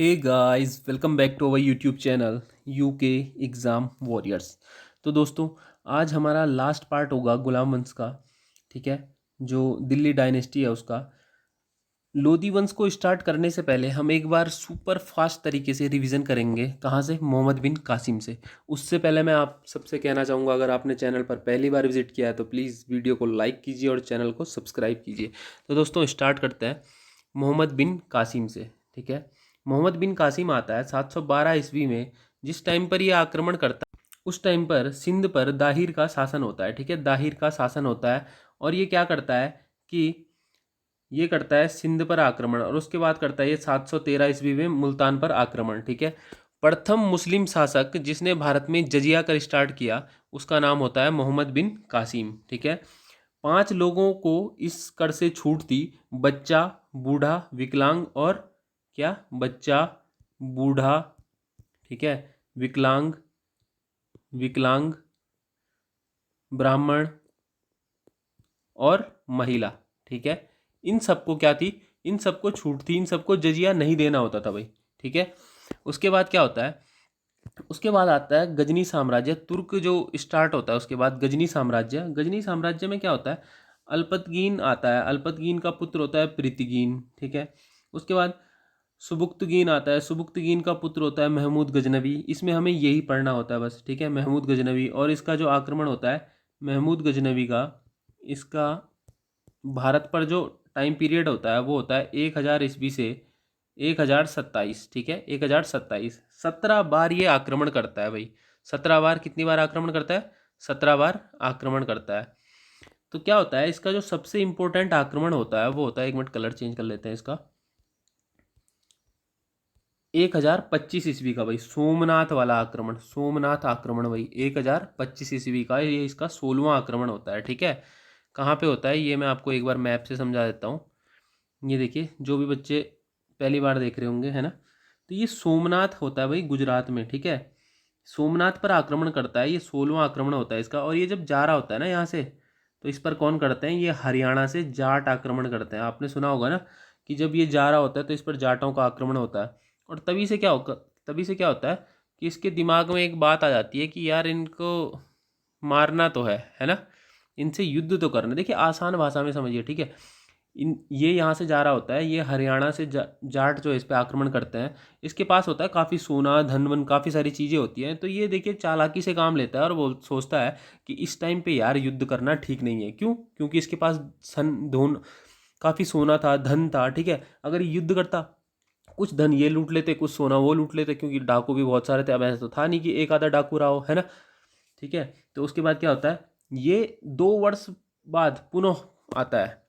Hey guys, welcome back to our YouTube channel UK exam warriors. तो दोस्तों, आज हमारा लास्ट पार्ट होगा गुलाम वंश का। ठीक है, जो दिल्ली डायनेस्टी है उसका। लोधी वंश को स्टार्ट करने से पहले हम एक बार सुपर फास्ट तरीके से रिवीजन करेंगे। कहाँ से? मोहम्मद बिन कासिम से। उससे पहले मैं आप सबसे कहना चाहूँगा, अगर आपने चैनल पर पहली बार विजिट किया है तो प्लीज़ वीडियो को लाइक कीजिए और चैनल को सब्सक्राइब कीजिए। तो दोस्तों, स्टार्ट करते हैं मोहम्मद बिन कासिम से। ठीक है, मोहम्मद बिन कासिम आता है 712 ईस्वी में। जिस टाइम पर ये आक्रमण करता है उस टाइम पर सिंध पर दाहिर का शासन होता है। ठीक है, दाहिर का शासन होता है। और ये क्या करता है कि ये करता है सिंध पर आक्रमण, और उसके बाद करता है ये 713 ईस्वी में मुल्तान पर आक्रमण। ठीक है, प्रथम मुस्लिम शासक जिसने भारत में जजिया कर स्टार्ट किया उसका नाम होता है मोहम्मद बिन कासिम। ठीक है, 5 लोगों को इस कर से छूट थी: बच्चा, बूढ़ा, विकलांग और क्या? बच्चा, बूढ़ा, ठीक है, विकलांग, विकलांग, ब्राह्मण और महिला। ठीक है, इन सबको क्या थी? इन सबको छूट थी, इन सबको जजिया नहीं देना होता था भाई। ठीक है, उसके बाद क्या होता है? उसके बाद आता है गजनी साम्राज्य। तुर्क जो स्टार्ट होता है उसके बाद गजनी साम्राज्य। गजनी साम्राज्य में क्या होता है? अल्पतगीन आता है। अल्पतगीन का पुत्र होता है प्रीतिगीन। ठीक है, उसके बाद सुबुक्तगीन आता है। सुबुक्तगीन का पुत्र होता है महमूद गजनवी। इसमें हमें यही पढ़ना होता है बस। ठीक है, महमूद गजनवी। और इसका जो आक्रमण होता है महमूद गजनवी का, इसका भारत पर जो टाइम पीरियड होता है वो होता है 1000 ईस्वी से 1027। ठीक है, 1027। 17 बार ये आक्रमण करता है भाई। 17 बार। कितनी बार आक्रमण करता है? 17 बार आक्रमण करता है। तो क्या होता है, इसका जो सबसे इंपॉर्टेंट आक्रमण होता है वो होता है, एक मिनट कलर चेंज कर लेते हैं इसका, 1025 ईस्वी का भाई, सोमनाथ वाला आक्रमण। सोमनाथ आक्रमण भाई 1025 ईस्वी का, ये इसका 16वां आक्रमण होता है। ठीक है, कहाँ पे होता है ये मैं आपको एक बार मैप से समझा देता हूँ। ये देखिए, जो भी बच्चे पहली बार देख रहे होंगे, है ना, तो ये सोमनाथ होता है भाई गुजरात में। ठीक है, सोमनाथ पर आक्रमण करता है, ये 16वां आक्रमण होता है इसका। और ये जब जा रहा होता है ना यहाँ से, तो इस पर कौन करते हैं? ये हरियाणा से जाट आक्रमण करते हैं। आपने सुना होगा ना कि जब ये जा रहा होता है तो इस पर जाटों का आक्रमण होता है। और तभी से क्या होता है कि इसके दिमाग में एक बात आ जाती है कि यार इनको मारना तो है ना, इनसे युद्ध तो करना। देखिए, आसान भाषा में समझिए। ठीक है, इन ये यहाँ से जा रहा होता है, ये हरियाणा से जाट जो है इस पे आक्रमण करते हैं। इसके पास होता है काफ़ी सोना, धन वन, काफ़ी सारी चीज़ें होती हैं। तो ये देखिए चालाकी से काम लेता है और वो सोचता है कि इस टाइम पे यार युद्ध करना ठीक नहीं है। क्यों? क्योंकि इसके पास सन धन, काफ़ी सोना था, धन था। ठीक है, अगर ये युद्ध करता, कुछ धन ये लूट लेते, कुछ सोना वो लूट लेते, क्योंकि डाकू भी बहुत सारे थे। अब ऐसा तो था नहीं कि एक आधा डाकू रहा हो, है ना। ठीक है, तो उसके बाद क्या होता है, ये 2 वर्ष बाद पुनः आता है।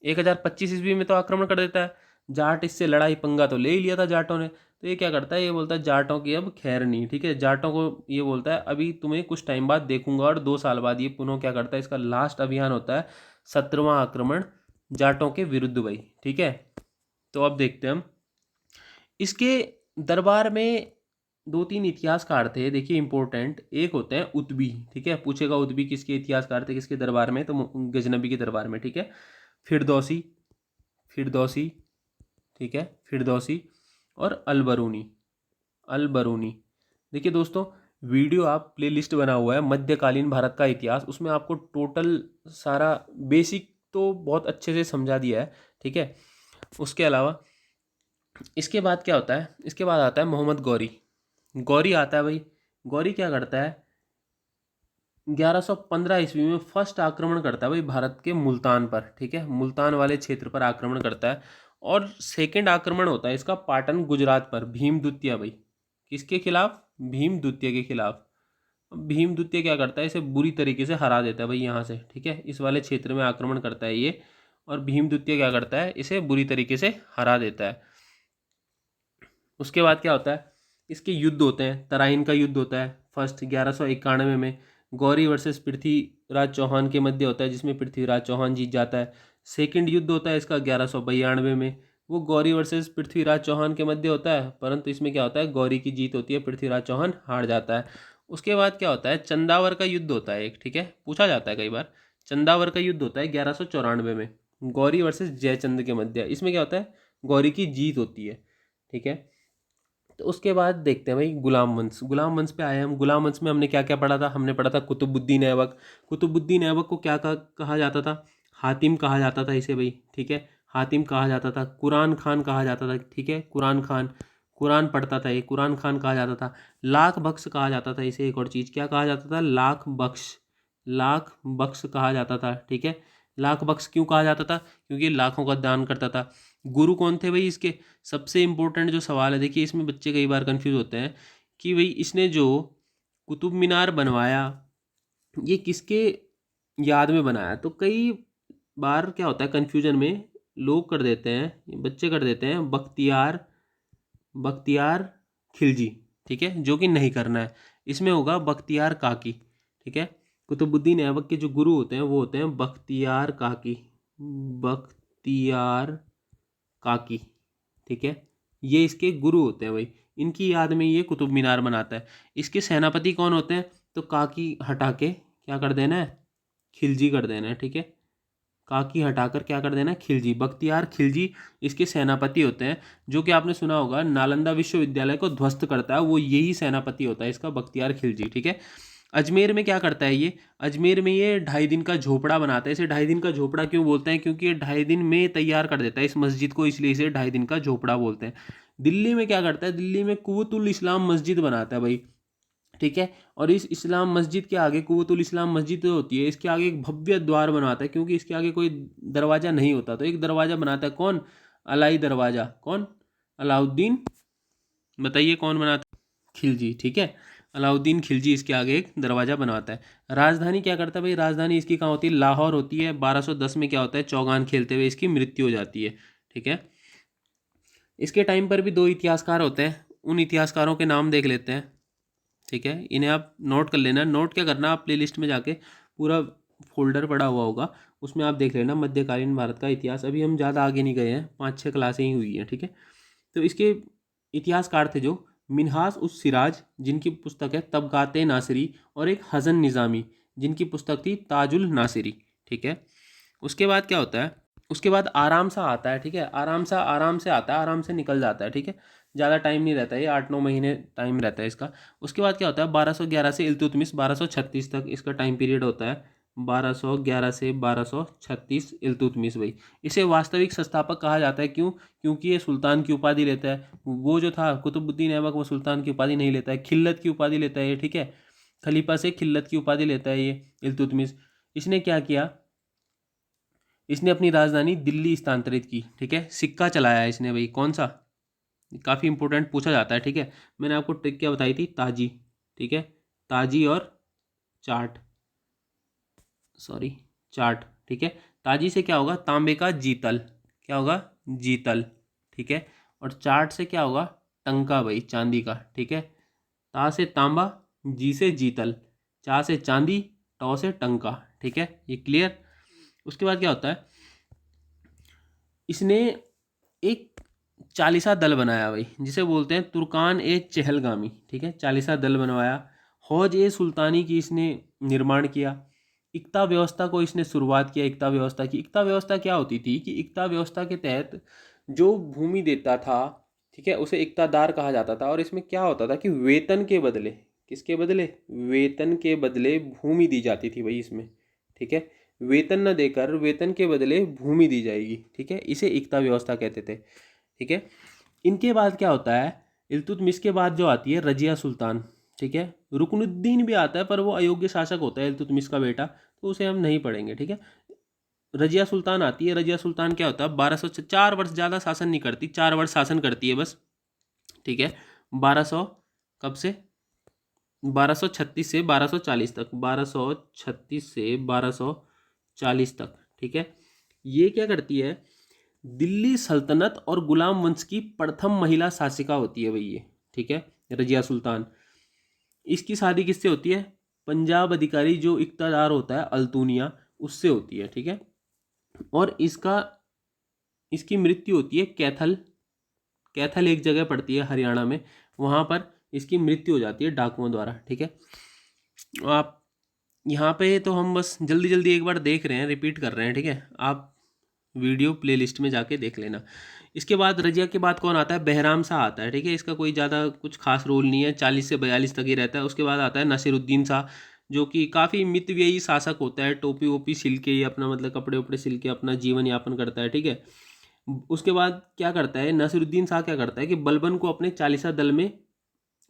1025 ईस्वी में तो आक्रमण कर देता है। जाट इससे लड़ाई पंगा तो ले ही लिया था जाटों ने। तो ये क्या करता है, ये बोलता है जाटों की अब खैर नहीं। ठीक है, जाटों को ये बोलता है अभी तुम्हें कुछ टाइम बाद देखूंगा। और 2 साल बाद ये पुनः क्या करता है, इसका लास्ट अभियान होता है 17वां आक्रमण जाटों के विरुद्ध भाई। ठीक है, तो अब देखते हैं हम इसके दरबार में। 2-3 इतिहासकार थे, देखिए इंपॉर्टेंट। एक होते हैं उतबी। ठीक है, पूछेगा उतबी किसके इतिहासकार थे, किसके दरबार में? तो गजनबी के दरबार में। ठीक है, फिरदौसी, फिरदौसी, ठीक है, फिरदौसी और अलबरूनी, अलबरूनी। देखिए दोस्तों, वीडियो आप प्लेलिस्ट बना हुआ है मध्यकालीन भारत का इतिहास, उसमें आपको टोटल सारा बेसिक तो बहुत अच्छे से समझा दिया है। ठीक है, उसके अलावा इसके बाद क्या होता है, इसके बाद आता है मोहम्मद गौरी। गौरी आता है भाई। गौरी क्या करता है, 1115 ईस्वी में फर्स्ट आक्रमण करता है भाई भारत के मुल्तान पर। ठीक है, मुल्तान वाले क्षेत्र पर आक्रमण करता है। और सेकंड आक्रमण होता है इसका पाटन गुजरात पर, भीम द्वितीय भाई। किसके खिलाफ? भीम द्वितीय के खिलाफ। भीम द्वितीय क्या करता है, इसे बुरी तरीके से हरा देता है भाई यहाँ से। ठीक है, इस वाले क्षेत्र में आक्रमण करता है ये। और भीम द्वितीय क्या करता है, इसे बुरी तरीके से हरा देता है। उसके बाद क्या होता है, इसके युद्ध होते हैं। तराइन का युद्ध होता है फर्स्ट 1191 में, गौरी वर्सेस पृथ्वीराज चौहान के मध्य होता है, जिसमें पृथ्वीराज चौहान जीत जाता है। सेकंड युद्ध होता है इसका 1192 में, वो गौरी वर्सेस पृथ्वीराज चौहान के मध्य होता है, परंतु इसमें क्या होता है, गौरी की जीत होती है, पृथ्वीराज चौहान हार जाता है। उसके बाद क्या होता है, चंदावर का युद्ध होता है एक। ठीक है, पूछा जाता है कई बार। चंदावर का युद्ध होता है 1194 में, गौरी वर्सेस जयचंद के मध्य। इसमें क्या होता है, गौरी की जीत होती है। ठीक है, तो उसके बाद देखते हैं भाई गुलाम वंश। गुलाम वंश पे आए हम। गुलाम वंश में हमने क्या क्या पढ़ा था? हमने पढ़ा था कुतुबुद्दीन ऐबक। कुतुबुद्दीन ऐबक को क्या कहा जाता था? हातिम कहा जाता था इसे भाई, ठीक है, हातिम कहा जाता था। कुरान खान कहा जाता था, ठीक है, कुरान खान, कुरान पढ़ता था ये, कुरान खान कहा जाता था। लाख बख्श कहा जाता था इसे। एक और चीज़ क्या कहा जाता था? लाख बख्श, लाख बख्श कहा जाता था, ठीक है। लाख बख्श क्यों कहा जाता था? क्योंकि ये लाखों का दान करता था। गुरु कौन थे भाई इसके? सबसे इम्पोर्टेंट जो सवाल है, देखिए इसमें बच्चे कई बार कंफ्यूज होते हैं कि भाई इसने जो कुतुब मीनार बनवाया ये किसके याद में बनाया। तो कई बार क्या होता है कन्फ्यूजन में, लोग कर देते हैं, बच्चे कर देते हैं बख्तियार, बख्तियार खिलजी, ठीक है, जो कि नहीं करना है। इसमें होगा बख्तियार काकी, ठीक है। कुतुबुद्दीन ऐबक के जो गुरु होते हैं वो होते हैं बख्तियार काकी, बख्तियार काकी, ठीक है। ये इसके गुरु होते हैं भाई। इनकी याद में ये कुतुब मीनार बनाता है। इसके सेनापति कौन होते हैं? तो काकी हटा के क्या कर देना है? खिलजी कर देना है, ठीक है। काकी हटाकर क्या कर देना है? खिलजी। बख्तियार खिलजी इसके सेनापति होते हैं। जो कि आपने सुना होगा नालंदा विश्वविद्यालय को ध्वस्त करता है, वो यही सेनापति होता है इसका, बख्तियार खिलजी, ठीक है। अजमेर में क्या करता है ये? अजमेर में ये 2.5 दिन का झोपड़ा बनाता है। इसे 2.5 दिन का झोपड़ा क्यों बोलते हैं? क्योंकि ये 2.5 दिन में तैयार कर देता है इस मस्जिद को, इसलिए इसे 2.5 दिन का झोपड़ा बोलते हैं। दिल्ली में क्या करता है? दिल्ली में कुव्वतुल इस्लाम मस्जिद बनाता है भाई, ठीक है। और इस इस्लाम मस्जिद के आगे, कुव्वतुल इस्लाम मस्जिद जो होती है इसके आगे एक भव्य द्वार बनवाता है, क्योंकि इसके आगे कोई दरवाजा नहीं होता, तो एक दरवाजा बनाता है। कौन? अलाई दरवाजा। कौन? अलाउद्दीन। बताइए कौन बनाता है? खिलजी, ठीक है। अलाउद्दीन खिलजी इसके आगे एक दरवाज़ा बनवाता है। राजधानी क्या करता है भाई? राजधानी इसकी कहाँ होती है? लाहौर होती है। 1210 में क्या होता है? चौगान खेलते हुए इसकी मृत्यु हो जाती है, ठीक है। इसके टाइम पर भी 2 इतिहासकार होते हैं, उन इतिहासकारों के नाम देख लेते हैं, ठीक है। इन्हें आप नोट कर लेना। नोट क्या करना, आप प्लेलिस्ट में जाके पूरा फोल्डर पड़ा हुआ होगा, उसमें आप देख लेना मध्यकालीन भारत का इतिहास। अभी हम ज़्यादा आगे नहीं गए हैं, 5-6 क्लासें ही हुई हैं, ठीक है। तो इसके इतिहासकार थे जो मिन्हाज उस सिराज, जिनकी पुस्तक है तबकाते नासिरी, और एक हज़न निज़ामी, जिनकी पुस्तक थी ताजुल नासिरी, ठीक है। उसके बाद क्या होता है? उसके बाद आराम सा आता है, ठीक है। आराम से आता है, आराम से निकल जाता है, ठीक है। ज़्यादा टाइम नहीं रहता है, ये 8-9 महीने टाइम रहता है इसका। उसके बाद क्या होता है? 1211 से इल्तुतमिश 1236 तक इसका टाइम पीरियड होता है। 1211 से 1236 इल्तुतमिश भाई। इसे वास्तविक संस्थापक कहा जाता है। क्यों? क्योंकि ये सुल्तान की उपाधि लेता है। वो जो था कुतुबुद्दीन ऐबक, वो सुल्तान की उपाधि नहीं लेता है, खिल्लत की उपाधि लेता है ये, ठीक है। खलीफा से खिल्लत की उपाधि लेता है ये इल्तुतमिश। इसने क्या किया? इसने अपनी राजधानी दिल्ली स्थानांतरित की, ठीक है। सिक्का चलाया है इसने भाई, कौन सा? काफ़ी इंपॉर्टेंट पूछा जाता है, ठीक है। मैंने आपको ट्रिक क्या बताई थी? ताजी, ठीक है, ताजी और चाट, सॉरी, चाट, ठीक है। ताजी से क्या होगा? तांबे का जीतल, क्या होगा? जीतल, ठीक है। और चाट से क्या होगा? टंका भाई, चांदी का, ठीक है। ता से तांबा, जी से जीतल, चा से चांदी, टौ से टंका, ठीक है। ये क्लियर? उसके बाद क्या होता है? इसने एक चालीसा दल बनाया भाई, जिसे बोलते हैं तुर्कान ए चहलगामी, ठीक है। चालीसा दल बनवाया। हौज ए सुल्तानी की इसने निर्माण किया। इक्ता व्यवस्था को इसने शुरुआत किया, इक्ता व्यवस्था की। इक्ता व्यवस्था क्या होती थी कि इक्ता व्यवस्था के तहत जो भूमि देता था, ठीक है, उसे इक्तादार कहा जाता था। और इसमें क्या होता था कि वेतन के बदले, किसके बदले? वेतन के बदले भूमि दी जाती थी भाई इसमें, ठीक है। वेतन न देकर वेतन के बदले भूमि दी जाएगी, ठीक है। इसे इक्ता व्यवस्था कहते थे, ठीक है। इनके बाद क्या होता है? इल्तुतमिश के बाद जो आती है रजिया सुल्तान, ठीक है। रुकनुद्दीन भी आता है, पर वो अयोग्य शासक होता है इल्तुतमिश का बेटा, तो उसे हम नहीं पढ़ेंगे, ठीक है। रजिया सुल्तान आती है। रजिया सुल्तान क्या होता है? 1200, 4 वर्ष, ज़्यादा शासन नहीं करती, 4 वर्ष शासन करती है बस, ठीक है। 1200 कब से? 1236 से 1240 तक, 1236 से 1240 तक, ठीक है। ये क्या करती है? दिल्ली सल्तनत और गुलाम वंश की प्रथम महिला शासिका होती है भाई ये, ठीक है, रजिया सुल्तान। इसकी शादी किससे होती है? पंजाब अधिकारी जो इक्तादार होता है अल्तुनिया, उससे होती है, ठीक है। और इसकी मृत्यु होती है कैथल, कैथल एक जगह पड़ती है हरियाणा में, वहाँ पर इसकी मृत्यु हो जाती है डाकुओं द्वारा, ठीक है। आप यहाँ पे तो हम बस जल्दी जल्दी एक बार देख रहे हैं, रिपीट कर रहे हैं, ठीक है। आप वीडियो प्लेलिस्ट में जाके देख लेना। इसके बाद रजिया के बाद कौन आता है, बहराम शाह आता है, ठीक है। इसका कोई ज़्यादा कुछ खास रोल नहीं है, 40 से 42 तक ही रहता है। उसके बाद आता है नसीरुद्दीन शाह, जो कि काफ़ी मितव्ययी शासक होता है, टोपी वोपी सिल के ही अपना मतलब कपड़े उपड़े सिल के अपना जीवन यापन करता है, ठीक है। उसके बाद क्या करता है नसीरुद्दीन शाह, क्या करता है कि बलबन को अपने चालीसा दल में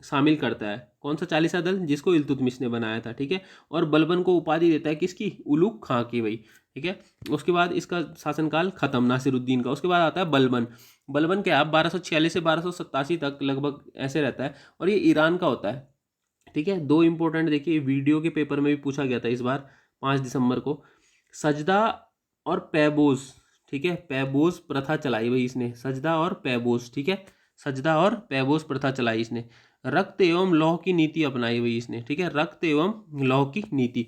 शामिल करता है। कौन सा चालीसा दल, जिसको इल्तुतमिश ने बनाया था, ठीक है। और बलबन को उपाधि देता है किसकी, उलुग खां की भाई, ठीक है। उसके बाद इसका शासनकाल खत्म नासिरुद्दीन का। उसके बाद आता है बलबन। बलबन क्या 1246 से 1287 तक लगभग ऐसे रहता है, और ये ईरान का होता है, ठीक है। दो इंपॉर्टेंट देखिए, वीडियो के पेपर में भी पूछा गया था इस बार 5 दिसंबर को, सजदा और पैबोज, ठीक है। पैबोज प्रथा चलाई भाई इसने, सजदा और पैबोज, ठीक है। सजदा और पैबोज प्रथा चलाई इसने। रक्त एवं लौह की नीति अपनाई हुई इसने, ठीक है। रक्त एवं लौह की नीति।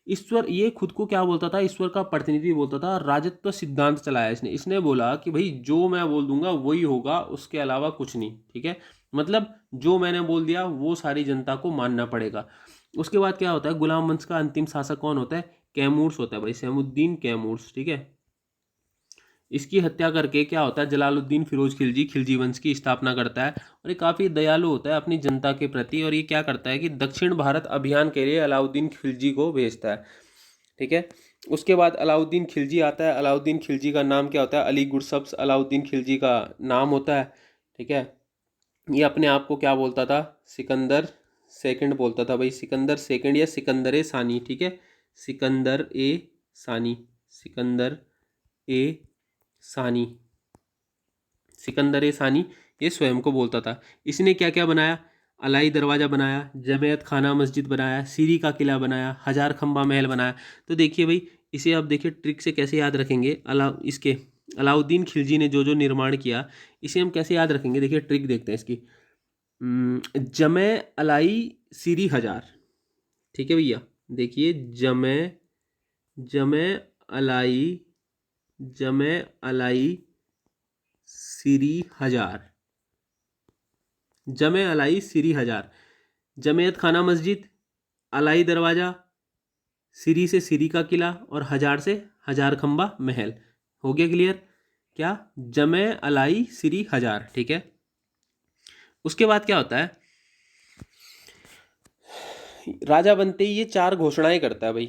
ईश्वर, ये खुद को क्या बोलता था, ईश्वर का प्रतिनिधि बोलता था। राजत्व सिद्धांत चलाया इसने। इसने बोला कि भाई जो मैं बोल दूंगा वही होगा, उसके अलावा कुछ नहीं, ठीक है। मतलब जो मैंने बोल दिया वो सारी जनता को मानना पड़ेगा। उसके बाद क्या होता है, गुलाम वंश का अंतिम शासक कौन होता है, कैमूर्स होता है भाई, सैमुद्दीन कैमूर्स, ठीक है। इसकी हत्या करके क्या होता है, जलालुद्दीन फिरोज खिलजी, खिलजी वंश की स्थापना करता है। और ये काफ़ी दयालु होता है अपनी जनता के प्रति, और ये क्या करता है कि दक्षिण भारत अभियान के लिए अलाउद्दीन खिलजी को भेजता है, ठीक है। उसके बाद अलाउद्दीन खिलजी आता है। अलाउद्दीन खिलजी का नाम क्या होता है, अली गुरसब्स अलाउद्दीन खिलजी का नाम होता है, ठीक है। ये अपने आप को क्या बोलता था, सिकंदर सेकंड बोलता था भाई, सिकंदर सेकंड या सिकंदर ए सानी, ठीक है। सिकंदर ए सानी, सिकंदर ए सानी, सिकंदर ए सानी, ये स्वयं को बोलता था। इसने क्या क्या बनाया, अलाई दरवाज़ा बनाया, जमैयत खाना मस्जिद बनाया, सीरी का किला बनाया, हजार खंबा महल बनाया। तो देखिए भाई, इसे आप देखिए ट्रिक से कैसे याद रखेंगे, इसके अलाउद्दीन खिलजी ने जो जो निर्माण किया, इसे हम कैसे याद रखेंगे, देखिए ट्रिक देखते हैं इसकी। जमे अलाई सीरी हजार, ठीक है भैया। देखिए जमे, जमे अलाई, जमे अलाई सीरी हजार, जमे अलाई सीरी हजार, जमेयत खाना मस्जिद, अलाई दरवाज़ा, सीरी से सीरी का किला, और हजार से हजार खंबा महल। हो गया क्लियर, क्या, जमे अलाई सीरी हजार, ठीक है। उसके बाद क्या होता है, राजा बनते ही ये 4 घोषणाएं करता है भाई,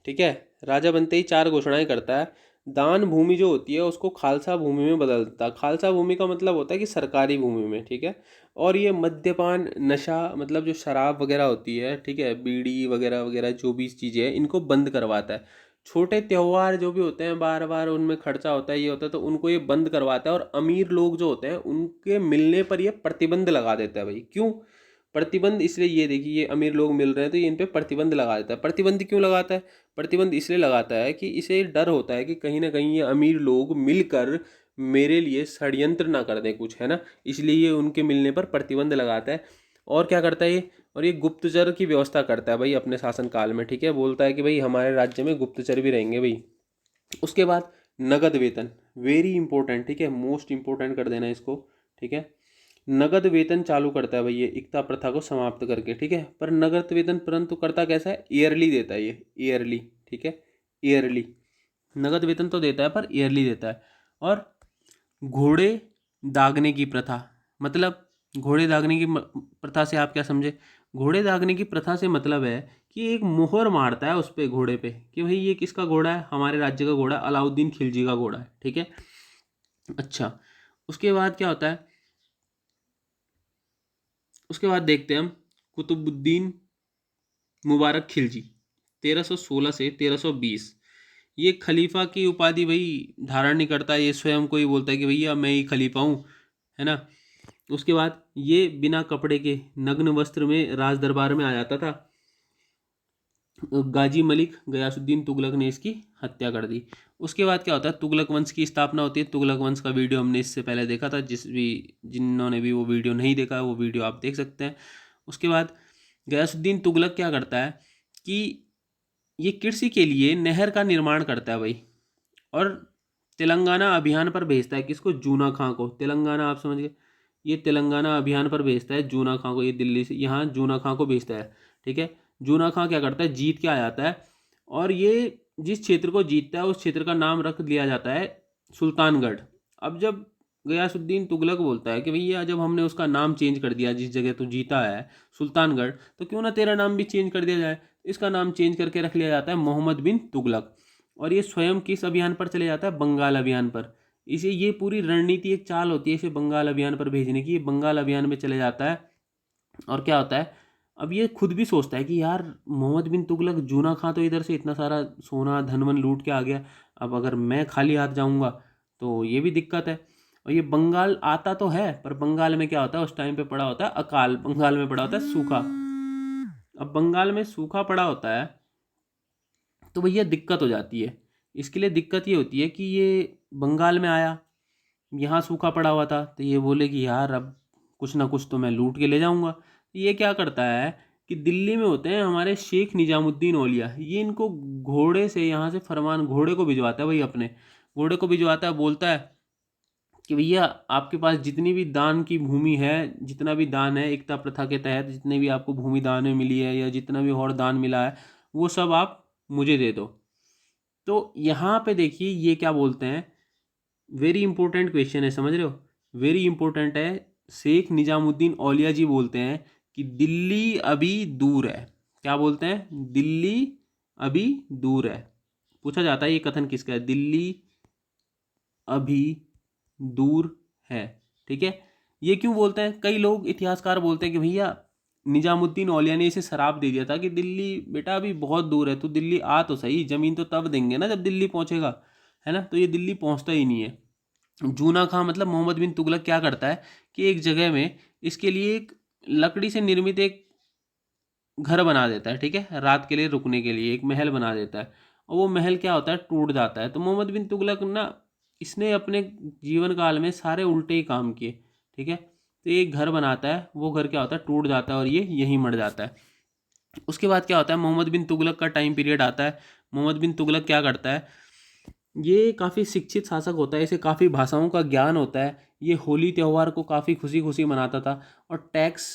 ठीक है। राजा बनते ही 4 घोषणाएं करता है। दान भूमि जो होती है उसको खालसा भूमि में बदल देता है। खालसा भूमि का मतलब होता है कि सरकारी भूमि में, ठीक है। और ये मद्यपान, नशा, मतलब जो शराब वगैरह होती है, ठीक है, बीड़ी वगैरह वगैरह जो भी चीज़ें हैं, इनको बंद करवाता है। छोटे त्यौहार जो भी होते हैं, बार बार उनमें खर्चा होता है, ये होता है, तो उनको ये बंद करवाता है। और अमीर लोग जो होते हैं उनके मिलने पर ये प्रतिबंध लगा देता है भाई। क्यों प्रतिबंध, इसलिए ये देखिए, ये अमीर लोग मिल रहे हैं तो ये इन पे प्रतिबंध लगा देता है। प्रतिबंध क्यों लगाता है, प्रतिबंध इसलिए लगाता है कि इसे डर होता है कि कहीं ना कहीं ये अमीर लोग मिलकर मेरे लिए षड्यंत्र ना कर दें कुछ, है ना। इसलिए ये उनके मिलने पर प्रतिबंध लगाता है। और क्या करता है ये, और ये गुप्तचर की व्यवस्था करता है भाई अपने शासनकाल में, ठीक है। बोलता है कि भाई हमारे राज्य में गुप्तचर भी रहेंगे भाई। उसके बाद नगद वेतन, वेरी इंपॉर्टेंट, ठीक है, मोस्ट इंपॉर्टेंट कर देना इसको, ठीक है। नगद वेतन चालू करता है भाई ये, इकता प्रथा को समाप्त करके, ठीक है। पर नगद वेतन परंतु करता कैसा है, ईयरली देता है ये, ईयरली, ठीक है, ईयरली। नगद वेतन तो देता है पर ईयरली देता है। और घोड़े दागने की प्रथा, मतलब घोड़े दागने की प्रथा से आप क्या समझे, घोड़े दागने की प्रथा से मतलब है कि एक मोहर मारता है उस पे, घोड़े पे, कि भाई ये किसका घोड़ा है, हमारे राज्य का घोड़ा, अलाउद्दीन खिलजी का घोड़ा है, ठीक है। अच्छा, उसके बाद क्या होता है, उसके बाद देखते हैं हम कुतुबुद्दीन मुबारक खिलजी, 1316 से 1320। ये खलीफा की उपाधि भाई धारण नहीं करता, ये स्वयं को ही बोलता है कि भैया मैं ही खलीफा हूँ, है ना। उसके बाद ये बिना कपड़े के नग्न वस्त्र में राज दरबार में आ जाता था। गाजी मलिक गयासुद्दीन तुगलक ने इसकी हत्या कर दी। उसके बाद क्या होता है, तुगलक वंश की स्थापना होती है। तुगलक वंश का वीडियो हमने इससे पहले देखा था, जिन्होंने भी वो वीडियो नहीं देखा वो वीडियो आप देख सकते हैं। उसके बाद गयासुद्दीन तुगलक क्या करता है कि ये कृषि के लिए नहर का निर्माण करता है भाई, और तेलंगाना अभियान पर भेजता है किसको, जूना खां को। तेलंगाना आप समझ गए, ये तेलंगाना अभियान पर भेजता है जूना खां को, ये दिल्ली से यहाँ जूना खां को भेजता है, ठीक है। जूना खां क्या करता है, जीत के आ जाता है, और ये जिस क्षेत्र को जीतता है उस क्षेत्र का नाम रख दिया जाता है सुल्तानगढ़। अब जब गयासुद्दीन तुगलक बोलता है कि भैया जब हमने उसका नाम चेंज कर दिया, जिस जगह तू जीता है सुल्तानगढ़, तो क्यों ना तेरा नाम भी चेंज कर दिया जाए। इसका नाम चेंज करके रख लिया जाता है मोहम्मद बिन तुगलक। और ये स्वयं किस अभियान पर चले जाता है, बंगाल अभियान पर। इसे ये पूरी रणनीति एक चाल होती है इसे बंगाल अभियान पर भेजने की। ये बंगाल अभियान में चले जाता है और क्या होता है, अब ये खुद भी सोचता है कि यार मोहम्मद बिन तुगलक जूना खां तो इधर से इतना सारा सोना धन वन लूट के आ गया, अब अगर मैं खाली हाथ जाऊंगा तो ये भी दिक्कत है। और ये बंगाल आता तो है, पर बंगाल में क्या होता है, उस टाइम पे पड़ा होता है अकाल, बंगाल में पड़ा होता है सूखा। अब बंगाल में सूखा पड़ा होता है तो भैया दिक्कत हो जाती है। इसके लिए दिक्कत ये होती है कि ये बंगाल में आया, यहाँ सूखा पड़ा हुआ था, तो ये बोले कि यार अब कुछ ना कुछ तो मैं लूट के ले जाऊंगा। ये क्या करता है कि दिल्ली में होते हैं हमारे शेख निजामुद्दीन औलिया, ये इनको घोड़े से यहाँ से फरमान, घोड़े को भिजवाता है भाई, अपने घोड़े को भिजवाता है, बोलता है कि भैया आपके पास जितनी भी दान की भूमि है, जितना भी दान है एकता प्रथा के तहत, जितने भी आपको भूमि दान में मिली है या जितना भी और दान मिला है, वो सब आप मुझे दे दो। तो यहाँ पे देखिए ये क्या बोलते हैं, वेरी इंपॉर्टेंट क्वेश्चन है, समझ रहे हो, वेरी इंपॉर्टेंट है। शेख निजामुद्दीन औलिया जी बोलते हैं कि दिल्ली अभी दूर है। क्या बोलते हैं, दिल्ली अभी दूर है। पूछा जाता है ये कथन किसका है, दिल्ली अभी दूर है। ठीक है, ये क्यों बोलते हैं, कई लोग इतिहासकार बोलते हैं कि भैया निजामुद्दीन औलिया ने इसे शराप दे दिया था कि दिल्ली बेटा अभी बहुत दूर है, तो दिल्ली आ तो सही, जमीन तो तब देंगे ना जब दिल्ली पहुंचेगा, है ना। तो ये दिल्ली पहुंचता ही नहीं है। जूना खां मतलब मोहम्मद बिन तुगलक क्या करता है कि एक जगह में इसके लिए एक लकड़ी से निर्मित एक घर बना देता है, ठीक है, रात के लिए रुकने के लिए एक महल बना देता है। और वो महल क्या होता है, टूट जाता है। तो मोहम्मद बिन तुगलक ना, इसने अपने जीवन काल में सारे उल्टे ही काम किए, ठीक है। तो एक घर बनाता है, वो घर क्या होता है, टूट जाता है और ये यहीं मर जाता है। उसके बाद क्या होता है, मोहम्मद बिन तुगलक का टाइम पीरियड आता है। मोहम्मद बिन तुगलक क्या करता है, ये काफ़ी शिक्षित शासक होता है, इसे काफ़ी भाषाओं का ज्ञान होता है। ये होली त्यौहार को काफ़ी खुशी खुशी मनाता था। और टैक्स,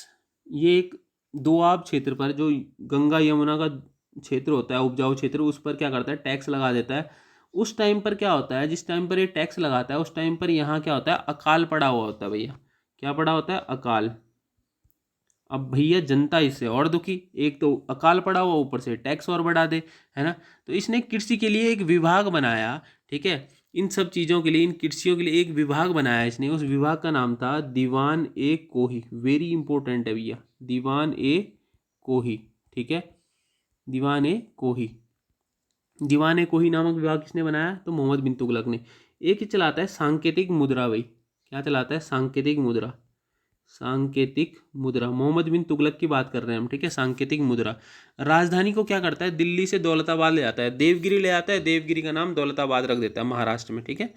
ये एक दोआब क्षेत्र पर, जो गंगा यमुना का क्षेत्र होता है, उपजाऊ क्षेत्र, उस पर क्या करता है, टैक्स लगा देता है। उस टाइम पर क्या होता है, जिस टाइम पर ये टैक्स लगाता है उस टाइम पर यहाँ क्या होता है, अकाल पड़ा हुआ होता है भैया। क्या पड़ा होता है, अकाल। अब भैया जनता इससे और दुखी, एक तो अकाल पड़ा हुआ, ऊपर से टैक्स और बढ़ा दे, है ना। तो इसने कृषि के लिए एक विभाग बनाया, ठीक है, इन सब चीज़ों के लिए, इन कृषियों के लिए एक विभाग बनाया इसने। उस विभाग का नाम था दीवान ए कोही। वेरी इंपॉर्टेंट है भैया, दीवान ए कोही, ठीक है, दीवान ए कोही। दीवान ए कोही नामक विभाग किसने बनाया, तो मोहम्मद बिन तुगलक ने। एक ही चलाता है सांकेतिक मुद्रा भाई, क्या चलाता है, सांकेतिक मुद्रा। सांकेतिक मुद्रा, मोहम्मद बिन तुगलक की बात कर रहे हैं हम, ठीक है, सांकेतिक मुद्रा। राजधानी को क्या करता है, दिल्ली से दौलताबाद ले आता है, देवगिरी ले आता है, देवगिरी का नाम दौलताबाद रख देता है महाराष्ट्र में, ठीक है।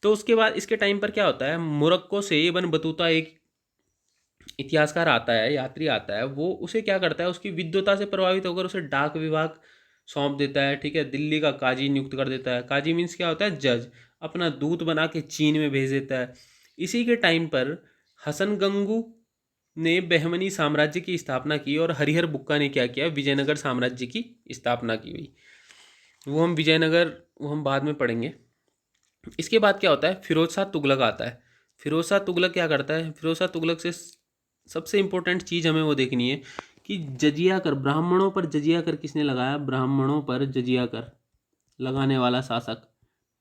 तो उसके बाद इसके टाइम पर क्या होता है, मोरक्को से इब्न बतूता एक इतिहासकार आता है, यात्री आता है, वो उसे क्या करता है, उसकी विद्वता से प्रभावित होकर उसे डाक विभाग सौंप देता है, ठीक है। दिल्ली का काजी नियुक्त कर देता है। काजी मीन्स क्या होता है, जज। अपना दूत बना के चीन में भेज देता है। इसी के टाइम पर हसन गंगू ने बहमनी साम्राज्य की स्थापना की और हरिहर बुक्का ने क्या किया, विजयनगर साम्राज्य की स्थापना की हुई। वो हम विजयनगर, वो हम बाद में पढ़ेंगे। इसके बाद क्या होता है, फिरोज शाह तुगलक आता है। फिरोज शाह तुगलक क्या करता है, फिरोज शाह तुगलक से सबसे इंपॉर्टेंट चीज़ हमें वो देखनी है कि जजिया कर, ब्राह्मणों पर जजिया कर किसने लगाया, ब्राह्मणों पर जजिया कर लगाने वाला शासक,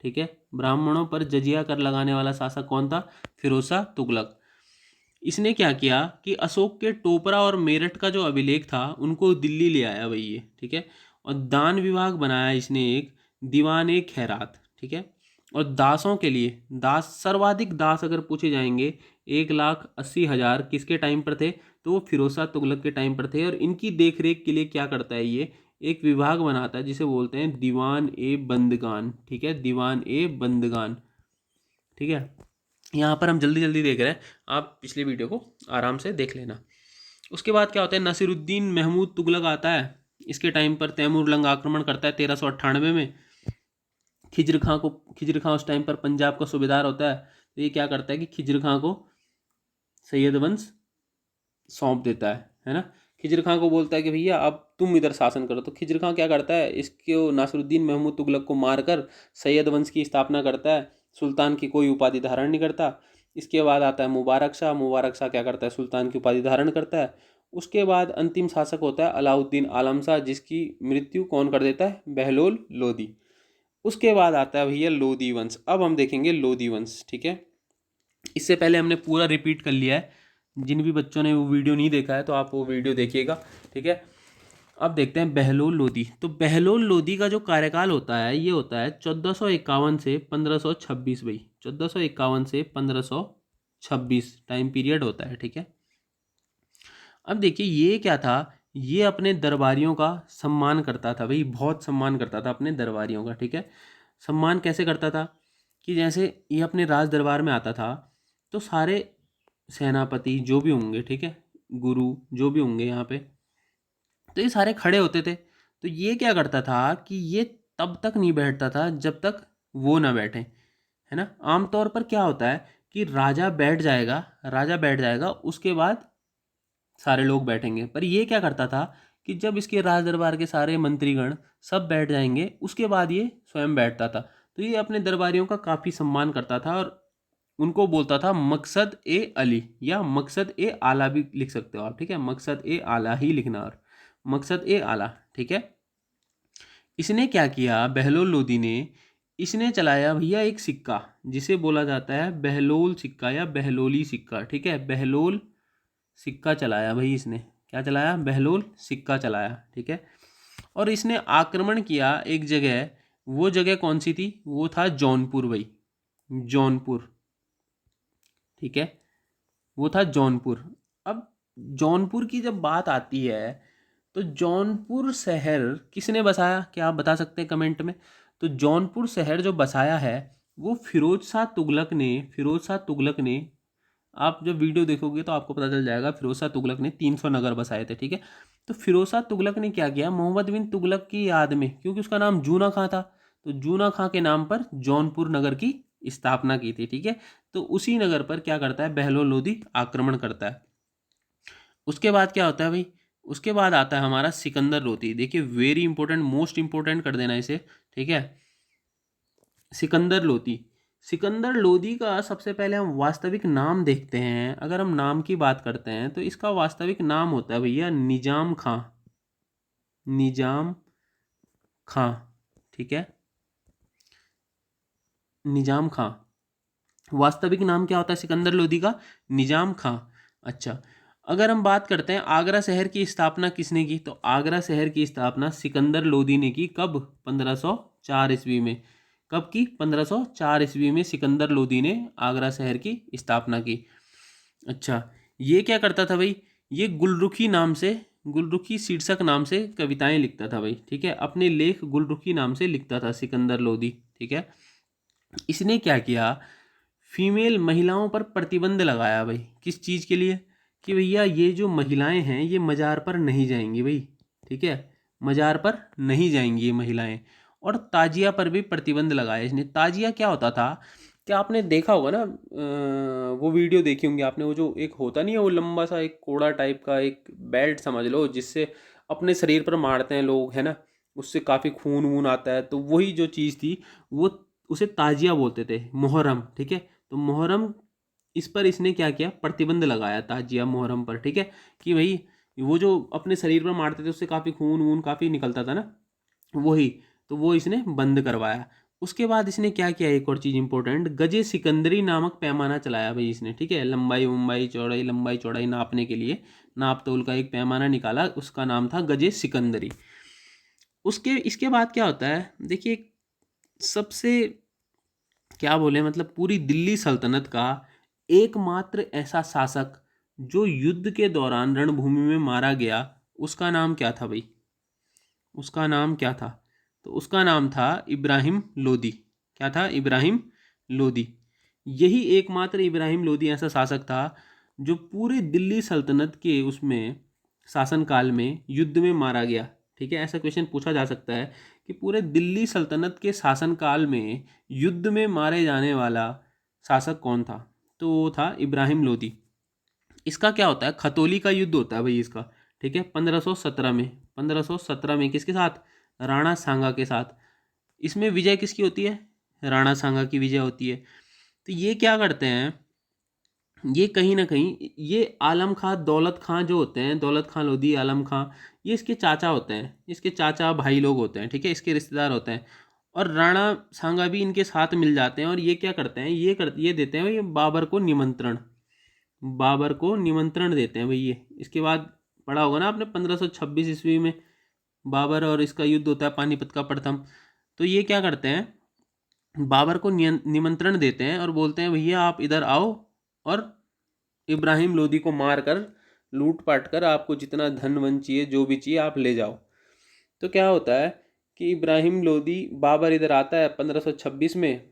ठीक है, ब्राह्मणों पर जजिया कर लगाने वाला शासक कौन था, फिरोज शाह तुगलक। इसने क्या किया कि अशोक के टोपरा और मेरठ का जो अभिलेख था उनको दिल्ली ले आया भाई ये, ठीक है। और दान विभाग बनाया इसने एक, दीवान ए खैरात, ठीक है। और दासों के लिए, दास, सर्वाधिक दास अगर पूछे जाएंगे 1,80,000 किसके टाइम पर थे, तो वो फिरोज शाह तुगलक के टाइम पर थे। और इनकी देख रेख के लिए क्या करता है, ये एक विभाग बनाता है जिसे बोलते हैं दीवान ए बंदगान, ठीक है, दीवान ए बंदगान, ठीक है। यहाँ पर हम जल्दी जल्दी देख रहे हैं, आप पिछली वीडियो को आराम से देख लेना। उसके बाद क्या होता है, नसीरुद्दीन महमूद तुगलक आता है। इसके टाइम पर तैमूर लंग आक्रमण करता है 1398 में। खिजर खां उस टाइम पर पंजाब का सूबेदार होता है। तो ये क्या करता है कि खिजर खां को सैयद वंश सौंप देता है ना। खिजर खां को बोलता है कि भैया अब तुम इधर शासन करो। तो खिजर खां क्या करता है, इसको नासिरुद्दीन महमूद तुगलक को मारकर सैयद वंश की स्थापना करता है। सुल्तान की कोई उपाधि धारण नहीं करता। इसके बाद आता है मुबारक शाह। मुबारक शाह क्या करता है, सुल्तान की उपाधि धारण करता है। उसके बाद अंतिम शासक होता है अलाउद्दीन आलम शाह, जिसकी मृत्यु कौन कर देता है, बहलोल लोदी। उसके बाद आता है भैया लोदी वंश। अब हम देखेंगे लोदी वंश, ठीक है। इससे पहले हमने पूरा रिपीट कर लिया है, जिन भी बच्चों ने वो वीडियो नहीं देखा है तो आप वो वीडियो देखिएगा, ठीक है। अब देखते हैं बहलोल लोदी। तो बहलोल लोदी का जो कार्यकाल होता है ये होता है 1451 से 1526 भाई, 1451 से 1526 टाइम पीरियड होता है, ठीक है। अब देखिए ये क्या था, ये अपने दरबारियों का सम्मान करता था भाई, बहुत सम्मान करता था अपने दरबारियों का, ठीक है। सम्मान कैसे करता था कि जैसे ये अपने राज दरबार में आता था तो सारे सेनापति जो भी होंगे, ठीक है, गुरु जो भी होंगे यहाँ पे, तो ये सारे खड़े होते थे। तो ये क्या करता था कि ये तब तक नहीं बैठता था जब तक वो ना बैठे, है ना। आमतौर पर क्या होता है कि राजा बैठ जाएगा, राजा बैठ जाएगा, उसके बाद सारे लोग बैठेंगे। पर ये क्या करता था कि जब इसके राज दरबार के सारे मंत्रीगण सब बैठ जाएंगे उसके बाद ये स्वयं बैठता था। तो ये अपने दरबारियों का काफ़ी सम्मान करता था और उनको बोलता था मकसद ए अली, या मकसद ए आला भी लिख सकते हो आप, ठीक है। मकसद ए आला ही लिखना, और मकसद ए आला, ठीक है। इसने क्या किया बहलोल लोदी ने, इसने चलाया भैया एक सिक्का जिसे बोला जाता है बहलोल सिक्का या बहलोली सिक्का, ठीक है। बहलोल सिक्का चलाया भाई इसने, क्या चलाया, बहलोल सिक्का चलाया, ठीक है। और इसने आक्रमण किया एक जगह, वो जगह कौन सी थी, वो था जौनपुर भाई, जौनपुर, ठीक है, वो था जौनपुर। अब जौनपुर की जब बात आती है तो जौनपुर शहर किसने बसाया, क्या आप बता सकते हैं कमेंट में। तो जौनपुर शहर जो बसाया है वो फिरोज शाह तुगलक ने, फिरोज शाह तुगलक ने, आप जब वीडियो देखोगे तो आपको पता चल जाएगा, फिरोज शाह तुगलक ने 300 नगर बसाए थे, ठीक है। तो फिरोज शाह तुगलक ने क्या किया, मोहम्मद बिन तुगलक की याद में, क्योंकि उसका नाम जूना खां था, तो जूना खां के नाम पर जौनपुर नगर की स्थापना की थी, ठीक है। तो उसी नगर पर क्या करता है बहलोल लोदी, आक्रमण करता है। उसके बाद क्या होता है भाई, उसके बाद आता है हमारा सिकंदर लोदी। देखिए वेरी इंपॉर्टेंट, मोस्ट इंपॉर्टेंट कर देना इसे, ठीक है। सिकंदर लोदी, सिकंदर लोदी का सबसे पहले हम वास्तविक नाम देखते हैं। अगर हम नाम की बात करते हैं तो इसका वास्तविक नाम होता है भैया निजाम खां, निजाम खां, ठीक है, निजाम खां। वास्तविक नाम क्या होता है सिकंदर लोदी का, निजाम खां। अच्छा, अगर हम बात करते हैं आगरा शहर की स्थापना किसने की, तो आगरा शहर की स्थापना सिकंदर लोदी ने की, कब, 1504 ईस्वी में। कब की, 1504 ईस्वी में सिकंदर लोदी ने आगरा शहर की स्थापना की। अच्छा, ये क्या करता था भाई, ये गुलरुखी नाम से, गुलरुखी शीर्षक नाम से कविताएं लिखता था भाई, ठीक है। अपने लेख गुलरुखी नाम से लिखता था सिकंदर लोदी, ठीक है। इसने क्या किया, फीमेल महिलाओं पर प्रतिबंध लगाया भाई, किस चीज़ के लिए, कि भैया ये जो महिलाएं हैं ये मज़ार पर नहीं जाएंगी भाई, ठीक है, मज़ार पर नहीं जाएंगी ये महिलाएं। और ताजिया पर भी प्रतिबंध लगाया इसने। ताजिया क्या होता था, क्या आपने देखा होगा ना, वो वीडियो देखी होंगी आपने, वो जो एक होता नहीं है, वो लंबा सा एक कोड़ा टाइप का एक बेल्ट समझ लो, जिससे अपने शरीर पर मारते हैं लोग, है ना, उससे काफ़ी खून वून आता है, तो वही जो चीज़ थी वो, उसे ताजिया बोलते थे, मुहर्रम, ठीक है। तो मुहर्रम, इस पर इसने क्या किया, प्रतिबंध लगाया ताजिया मुहर्रम पर, ठीक है। कि भाई वो जो अपने शरीर पर मारते थे उससे काफ़ी खून वून काफ़ी निकलता था ना, वही, तो वो इसने बंद करवाया। उसके बाद इसने क्या किया, एक और चीज़ इंपॉर्टेंट, गजे सिकंदरी नामक पैमाना चलाया भाई इसने, ठीक है। लंबाई उम्बाई चौड़ाई, लंबाई चौड़ाई नापने के लिए नाप तोल का एक पैमाना निकाला, उसका नाम था गजे सिकंदरी। उसके इसके बाद क्या होता है देखिए, सबसे क्या बोले, मतलब पूरी दिल्ली सल्तनत का एकमात्र ऐसा शासक जो युद्ध के दौरान रणभूमि में मारा गया, उसका नाम क्या था भाई, उसका नाम क्या था, तो उसका नाम था इब्राहिम लोदी। क्या था, इब्राहिम लोदी। यही एकमात्र इब्राहिम लोदी ऐसा शासक था जो पूरे दिल्ली सल्तनत के उसमें शासनकाल में युद्ध में मारा गया, ठीक है। ऐसा क्वेश्चन पूछा जा सकता है कि पूरे दिल्ली सल्तनत के शासनकाल में युद्ध में मारे जाने वाला शासक कौन था, तो वो था इब्राहिम लोदी। इसका क्या होता है, खतौली का युद्ध होता है भाई इसका, ठीक है, 1517 में, 1517 में किसके साथ, राणा सांगा के साथ। इसमें विजय किसकी होती है, राणा सांगा की विजय होती है। तो ये क्या करते हैं, ये कहीं ना कहीं ये आलम खां दौलत खां जो होते हैं, दौलत खां लोधी, आलम खां, ये इसके चाचा होते हैं, इसके चाचा भाई लोग होते हैं, ठीक है, इसके रिश्तेदार होते हैं। और राणा सांगा भी इनके साथ मिल जाते हैं और ये क्या करते हैं, ये देते हैं भाई बाबर को निमंत्रण, बाबर को निमंत्रण देते हैं भाई ये। इसके बाद पढ़ा होगा ना आपने 1526 ईस्वी में बाबर और इसका युद्ध होता है, पानीपत का प्रथम। तो ये क्या करते हैं, बाबर को निमंत्रण देते हैं और बोलते हैं भैया आप इधर आओ और इब्राहिम लोदी को मार कर, लूट पाट कर, आपको जितना धन वन चाहिए, जो भी चाहिए आप ले जाओ। तो क्या होता है कि इब्राहिम लोदी, बाबर इधर आता है 1526 में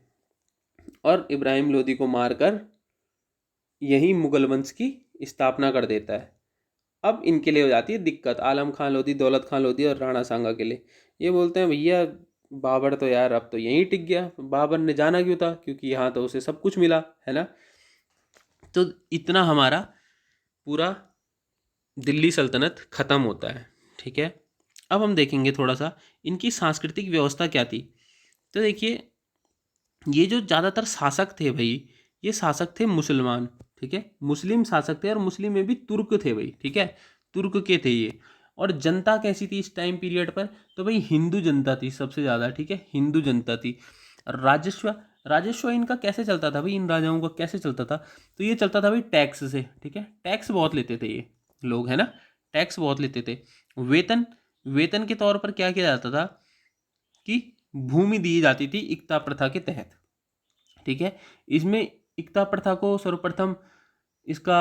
और इब्राहिम लोदी को मारकर यही मुगल वंश की स्थापना कर देता है। अब इनके लिए हो जाती है दिक्कत, आलम खां लोधी, दौलत खां लोधी और राणा सांगा के लिए। ये बोलते हैं भैया बाबर तो यार अब तो यहीं टिक गया, बाबर ने जाना क्यों था, क्योंकि यहाँ तो उसे सब कुछ मिला है ना। तो इतना हमारा पूरा दिल्ली सल्तनत ख़त्म होता है, ठीक है। अब हम देखेंगे थोड़ा सा इनकी सांस्कृतिक व्यवस्था क्या थी। तो देखिए ये जो ज़्यादातर शासक थे भाई, ये शासक थे मुसलमान, ठीक है, मुस्लिम शासक थे और मुस्लिम में भी तुर्क थे भाई, ठीक है, तुर्क के थे ये। और जनता कैसी थी इस टाइम पीरियड पर, तो भाई हिंदू जनता थी सबसे ज़्यादा, ठीक है, हिंदू जनता थी। राजस्व राजस्व इनका कैसे चलता था भाई, इन राजाओं का कैसे चलता था, तो ये चलता था भाई टैक्स से, ठीक है, टैक्स बहुत लेते थे ये लोग, है ना, टैक्स बहुत लेते थे। वेतन वेतन के तौर पर क्या किया जाता था कि भूमि दी जाती थी इक्ता प्रथा के तहत, ठीक है। इसमें इक्ता प्रथा को सर्वप्रथम इसका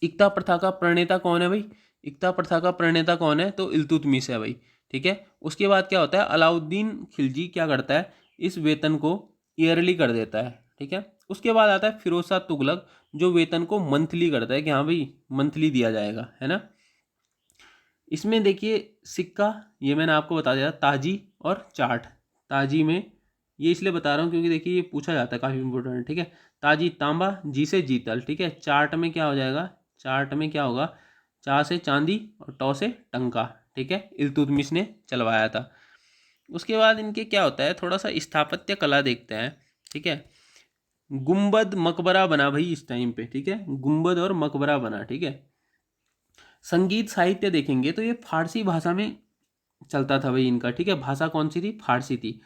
इक्ता प्रथा का प्रणेता कौन है भाई, इक्ता प्रथा का प्रणेता कौन है, तो इल्तुतमिश है भाई, ठीक है। उसके बाद क्या होता है, अलाउद्दीन खिलजी क्या करता है, इस वेतन को ईयरली कर देता है, ठीक है। उसके बाद आता है फिरोज शाह तुगलक, जो वेतन को मंथली करता है कि हाँ भाई मंथली दिया जाएगा, है ना। इसमें देखिए सिक्का, ये मैंने आपको बता दिया ताजी और चाट। ताजी में ये इसलिए बता रहा हूँ क्योंकि देखिए ये पूछा जाता है, काफ़ी इंपॉर्टेंट है, ठीक है। ताजी तांबा, जी से जीतल, ठीक है। चाट में क्या हो जाएगा, चाट में क्या होगा, चा से चांदी और टौ से टंका, ठीक है, इल्तुतमिश ने चलवाया था। उसके बाद इनके क्या होता है, थोड़ा सा स्थापत्य कला देखते हैं, ठीक है। गुंबद मकबरा बना भाई इस टाइम पे, ठीक है, गुंबद और मकबरा बना, ठीक है। संगीत साहित्य देखेंगे तो ये फारसी भाषा में चलता था भाई इनका, ठीक है, भाषा कौन सी थी, फारसी थी।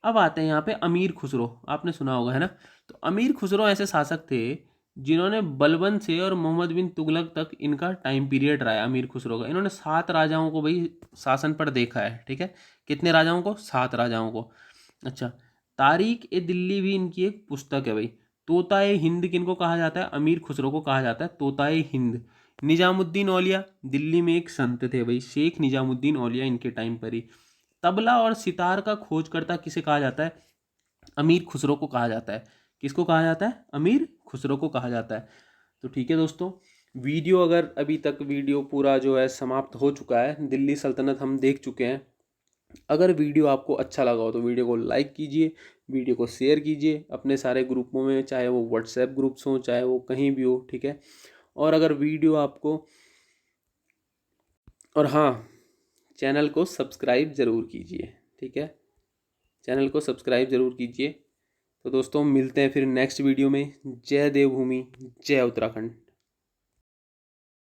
अब आते हैं यहाँ पे अमीर खुसरो, आपने सुना होगा, है ना। तो अमीर खुसरो ऐसे शासक थे जिन्होंने बलबन से और मोहम्मद बिन तुगलक तक इनका टाइम पीरियड रहा है अमीर खुसरो का। इन्होंने 7 राजाओं को भाई शासन पर देखा है, ठीक है। कितने राजाओं को, 7 राजाओं को। अच्छा, तारीख ए दिल्ली भी इनकी एक पुस्तक है भाई। तोताए हिंद किनको कहा जाता है, अमीर खुसरो को कहा जाता है तोताए हिंद। निजामुद्दीन औलिया दिल्ली में एक संत थे भाई, शेख निजामुद्दीन औलिया इनके टाइम पर ही। तबला और सितार का खोजकर्ता किसे कहा जाता है, अमीर खुसरो को कहा जाता है। किसको कहा जाता है, अमीर खुसरो को कहा जाता है। तो ठीक है दोस्तों, वीडियो अगर अभी तक वीडियो पूरा जो है समाप्त हो चुका है, दिल्ली सल्तनत हम देख चुके हैं। अगर वीडियो आपको अच्छा लगा हो तो वीडियो को लाइक कीजिए, वीडियो को शेयर कीजिए अपने सारे ग्रुपों में, चाहे वो व्हाट्सएप ग्रुप्स हों, चाहे वो कहीं भी हो, ठीक है। और अगर वीडियो आपको, और हाँ, चैनल को सब्सक्राइब ज़रूर कीजिए, ठीक है, चैनल को सब्सक्राइब ज़रूर कीजिए। तो दोस्तों मिलते हैं फिर नेक्स्ट वीडियो में। जय देवभूमि, जय उत्तराखंड।